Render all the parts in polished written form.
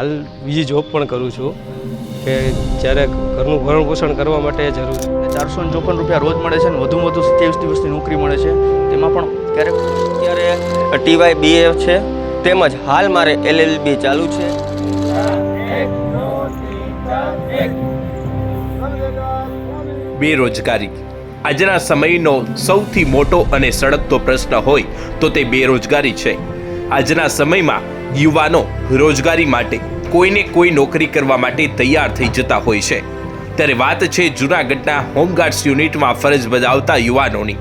હાલ બીજી જોબ પણ કરું છું કે જ્યારે ઘરનું ભરણ પોષણ કરવા માટે જરૂર છે. 454 રૂપિયા રોજ મળે છે અને વધુમાં વધુ 27 દિવસની નોકરી મળે છે. તેમાં પણ ક્યારેક અત્યારે TY BA છે, તેમજ હાલ મારે LLB ચાલુ છે. બેરોજગારી આજના સમયનો સૌથી મોટો અને સળગતો પ્રશ્ન હોય તો તે બેરોજગારી છે. આજના સમયમાં યુવાનો રોજગારી માટે કોઈને કોઈ નોકરી કરવા માટે તૈયાર થઈ જતા હોય છે. ત્યારે વાત છે જૂનાગઢના હોમગાર્ડ્સ યુનિટમાં ફરજ બજાવતા યુવાનોની.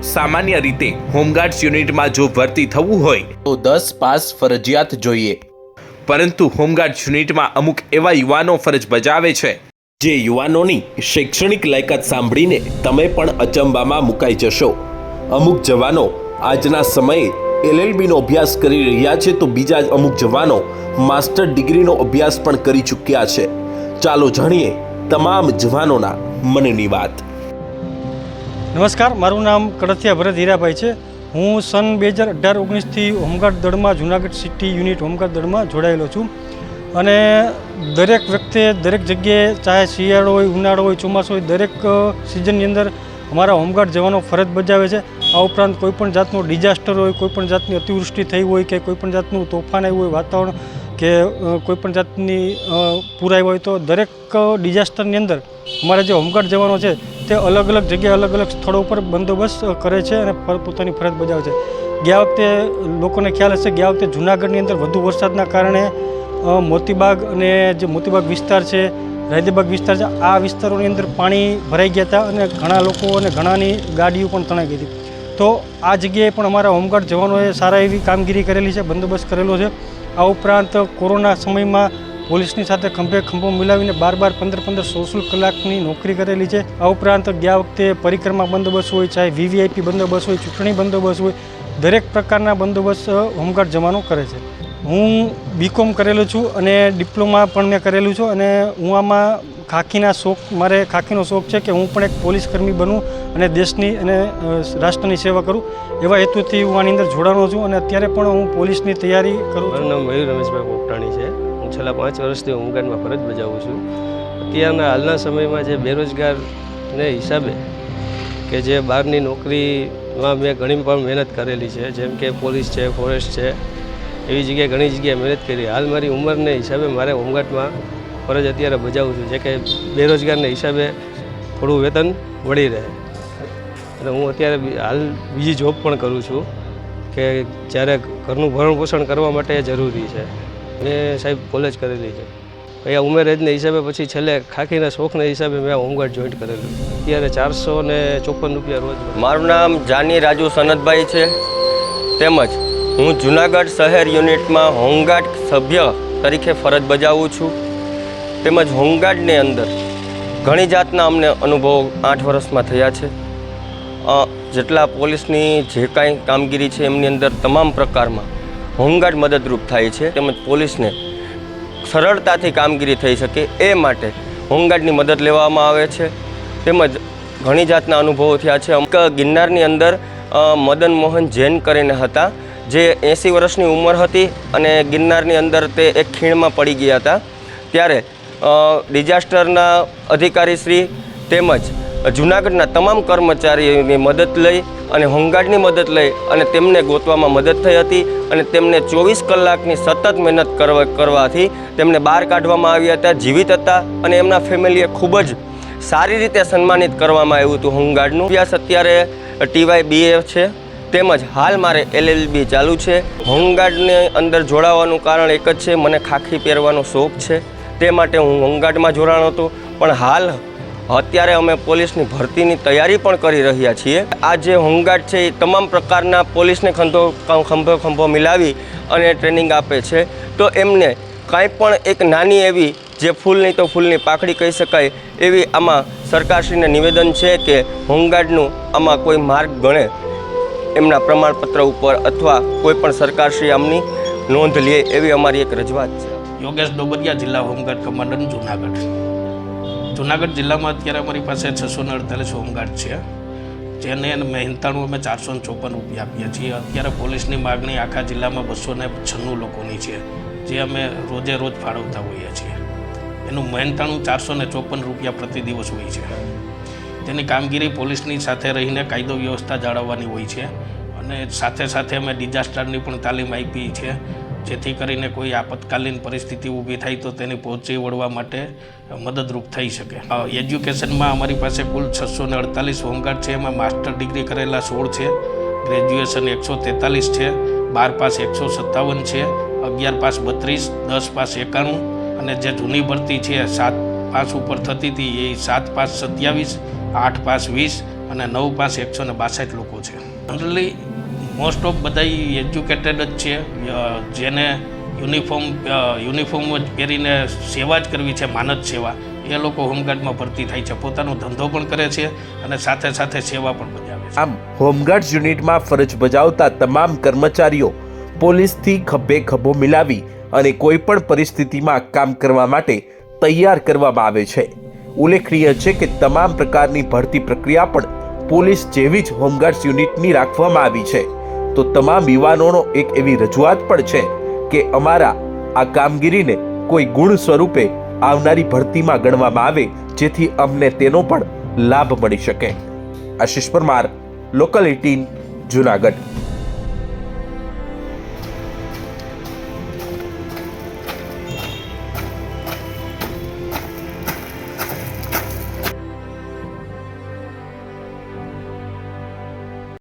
સામાન્ય રીતે હોમગાર્ડ્સ યુનિટમાં જો ભરતી થવું હોય તો 10 પાસ ફરજિયાત જોઈએ, પરંતુ હોમગાર્ડ્સ યુનિટમાં અમુક એવા યુવાનો ફરજ બજાવે છે જે યુવાનોની શૈક્ષણિક લાયકાત સાંભળીને તમે પણ અચંબામાં મુકાઈ જશો. અમુક જવાનો આજના સમયે LLBનો અભ્યાસ કરી રહ્યા છે તો બીજા અમુક જવાનો માસ્ટર ડિગ્રીનો અભ્યાસ પણ કરી ચૂક્યા છે. ચાલો જાણીએ તમામ જવાનોના મનની વાત. નમસ્કાર, મારું નામ કડથિયા ભરત હીરાભાઈ છે. હું સન 2018-19થી હોમગાર્ડ દળમાં જૂનાગઢ સિટી યુનિટ હોમગાર્ડ દળમાં જોડાયેલો છું અને દરેક વ્યક્તિએ દરેક જગ્યાએ, ચાહે શિયાળો હોય, ઉનાળો હોય, ચોમાસું હોય, દરેક સિઝનની અંદર અમારા હોમગાર્ડ જવાનો ફરજ બજાવે છે. આ ઉપરાંત કોઈપણ જાતનો ડિઝાસ્ટર હોય, કોઈપણ જાતની અતિવૃષ્ટિ થઈ હોય કે કોઈપણ જાતનું તોફાન આવ્યું હોય, વાતાવરણ કે કોઈપણ જાતની પૂર આવ્યો હોય, તો દરેક ડિઝાસ્ટરની અંદર અમારા જે હોમગાર્ડ જવાનો છે તે અલગ અલગ જગ્યાએ અલગ અલગ સ્થળો પર બંદોબસ્ત કરે છે અને પોતાની ફરજ બજાવે છે. ગયા વખતે લોકોને ખ્યાલ હશે, ગયા વખતે જૂનાગઢની અંદર વધુ વરસાદના કારણે મોતીબાગ અને જે મોતીબાગ વિસ્તાર છે, રાયદેબાગ વિસ્તાર છે, આ વિસ્તારોની અંદર પાણી ભરાઈ ગયા હતા અને ઘણા લોકો અને ઘણાની ગાડીઓ પણ તણાઈ ગઈ હતી. તો આ જગ્યાએ પણ અમારા હોમગાર્ડ જવાનોએ સારા એવી કામગીરી કરેલી છે, બંદોબસ્ત કરેલો છે. આ ઉપરાંત કોરોના સમયમાં પોલીસની સાથે ખંભે ખંભો મિલાવીને 12-12, 15-15, 16 કલાકની નોકરી કરેલી છે. આ ઉપરાંત ગયા વખતે પરિક્રમા બંદોબસ્ત હોય, ચાહે VVIP બંદોબસ્ત હોય, ચૂંટણી બંદોબસ્ત હોય, દરેક પ્રકારના બંદોબસ્ત હોમગાર્ડ જવાનો કરે છે. હું BCom કરેલું છું અને ડિપ્લોમા પણ મેં કરેલું છું અને હું આમાં મારે ખાખીનો શોખ છે કે હું પણ એક પોલીસ કર્મી બનું અને દેશની અને રાષ્ટ્રની સેવા કરું. એવા હેતુથી હું આની અંદર જોડાનો છું અને અત્યારે પણ હું પોલીસની તૈયારી કરું છું. મારું નામ મયુર રમેશભાઈ પોપટાણી છે. હું છેલ્લા 5 વર્ષથી હોમગાર્ડમાં ફરજ બજાવું છું. અત્યારના હાલના સમયમાં જે બેરોજગારને હિસાબે કે જે બહારની નોકરીમાં મેં ઘણી પણ મહેનત કરેલી છે, જેમ કે પોલીસ છે, ફોરેસ્ટ છે, એવી જગ્યાએ ઘણી જગ્યાએ મહેનત કરી. હાલ મારી ઉંમરને હિસાબે મારે હોમગાર્ડમાં ફરજ અત્યારે બજાવું છું, જે કે બેરોજગારને હિસાબે થોડું વેતન મળી રહે. અને હું અત્યારે હાલ બીજી જોબ પણ કરું છું કે જ્યારે ઘરનું ભરણ પોષણ કરવા માટે જરૂરી છે. મેં સાહેબ કોલેજ કરેલી છે. અહીંયા ઉંમર એજને હિસાબે પછી છેલ્લે ખાખીના શોખના હિસાબે મેં હોમગાર્ડ જોઈન્ટ કરેલું. અત્યારે 454 રૂપિયા રોજ. મારું નામ જાની રાજુ સનતભાઈ છે, તેમજ હું જૂનાગઢ શહેર યુનિટમાં હોમગાર્ડ સભ્ય તરીકે ફરજ બજાવું છું. તેમજ હોમગાર્ડની અંદર ઘણી જાતના અમને અનુભવો 8 વર્ષમાં થયા છે. જેટલા પોલીસની જે કાંઈ કામગીરી છે એમની અંદર તમામ પ્રકારમાં હોમગાર્ડ મદદરૂપ થાય છે. તેમજ પોલીસને સરળતાથી કામગીરી થઈ શકે એ માટે હોમગાર્ડની મદદ લેવામાં આવે છે. તેમજ ઘણી જાતના અનુભવો થયા છે. અમુક ગિરનારની અંદર મદન મોહન જૈન કરીને હતા, જે 80 વર્ષની ઉંમર હતી અને ગિરનારની અંદર તે એક ખીણમાં પડી ગયા હતા. ત્યારે ડિઝાસ્ટરના અધિકારીશ્રી તેમજ જૂનાગઢના તમામ કર્મચારીઓની મદદ લઈ અને હોમગાર્ડની મદદ લઈ અને તેમને ગોતવામાં મદદ થઈ હતી અને તેમને 24 કલાકની સતત મહેનત કરવાથી તેમને બહાર કાઢવામાં આવ્યા હતા, જીવિત હતા અને એમના ફેમિલીએ ખૂબ જ સારી રીતે સન્માનિત કરવામાં આવ્યું હતું હોમગાર્ડનું. અભ્યાસ અત્યારે TY BA છે, તેમજ હાલ મારે LLB ચાલુ છે. હોમગાર્ડની અંદર જોડાવાનું કારણ એક જ છે, મને ખાખી પહેરવાનો શોખ છે, તે માટે હું હોમગાર્ડમાં જોડાણો હતો. પણ હાલ અત્યારે અમે પોલીસની ભરતીની તૈયારી પણ કરી રહ્યા છીએ. આ જે હોમગાર્ડ છે એ તમામ પ્રકારના પોલીસને ખંભો મિલાવી અને ટ્રેનિંગ આપે છે. તો એમને કાંઈ પણ એક નાની એવી જે ફૂલની તો ફૂલની પાખડી કહી શકાય એવી આમાં સરકારશ્રીને નિવેદન છે કે હોમગાર્ડનું આમાં કોઈ માર્ગ ગણે એમના પ્રમાણપત્ર ઉપર અથવા કોઈ પણ સરકારશ્રી આમની નોંધ લે એવી અમારી એક રજૂઆત છે. યોગેશ ડોબરિયા, જિલ્લા હોમગાર્ડ કમાન્ડન્ટ, જૂનાગઢ. જૂનાગઢ જિલ્લામાં અત્યારે અમારી પાસે 648 હોમગાર્ડ છે, જેને મહેનતાણું અમે 454 રૂપિયા આપીએ છીએ. અત્યારે પોલીસની માગણી આખા જિલ્લામાં 296 લોકોની છે, જે અમે રોજે રોજ ફાળવતા હોઈએ છીએ. એનું મહેનતાણું 454 રૂપિયા પ્રતિ દિવસ હોય છે. તેની કામગીરી પોલીસની સાથે રહીને કાયદો વ્યવસ્થા જાળવવાની હોય છે અને સાથે સાથે અમે ડિઝાસ્ટરની પણ તાલીમ આપી છે, જેથી કરીને કોઈ આપતકાલીન પરિસ્થિતિ ઊભી થાય તો તેને પહોંચી વળવા માટે મદદરૂપ થઈ શકે. એજ્યુકેશનમાં અમારી પાસે કુલ 648 હોમગાર્ડ છે. એમાં માસ્ટર ડિગ્રી કરેલા 16 છે, ગ્રેજ્યુએશન 143 છે, 12 પાસ 157 છે, 11 પાસ 32, 10 પાસ 91 અને જે જૂની ભરતી છે 7 પાસ ઉપર થતી હતી એ 7 પાસ 27, 8 પાસ 20 અને 9 પાસ 162 લોકો છે. જનરલી મોસ્ટ ઓફ બધા એજ્યુકેટેડ જ છે, જેને યુનિફોર્મ જ પહેરીને સેવા જ કરવી છે, માનદ સેવા, એ લોકો હોમગાર્ડમાં ભરતી થાય છે. પોતાનો ધંધો પણ કરે છે અને સાથે સાથે સેવા પણ બજાવે છે. આમ હોમગાર્ડ યુનિટમાં ફરજ બજાવતા તમામ કર્મચારીઓ પોલીસથી ખભે ખભો મિલાવી અને કોઈ પણ પરિસ્થિતિમાં કામ કરવા માટે તૈયાર કરવામાં આવે છે. ઉલ્લેખનીય છે કે તમામ પ્રકારની ભરતી પ્રક્રિયા પણ પોલીસ જેવી જ હોમગાર્ડ્સ યુનિટની રાખવામાં આવી છે. તો તમામ યુવાનોનો એક એવી રજૂઆત પણ છે કે અમારા આ કામગીરીને કોઈ ગુણ સ્વરૂપે આવનારી ભરતીમાં ગણવામાં આવે, જેથી અમને તેનો પણ લાભ મળી શકે. આશિષ પરમાર, લોકલ 18, જુનાગઢ.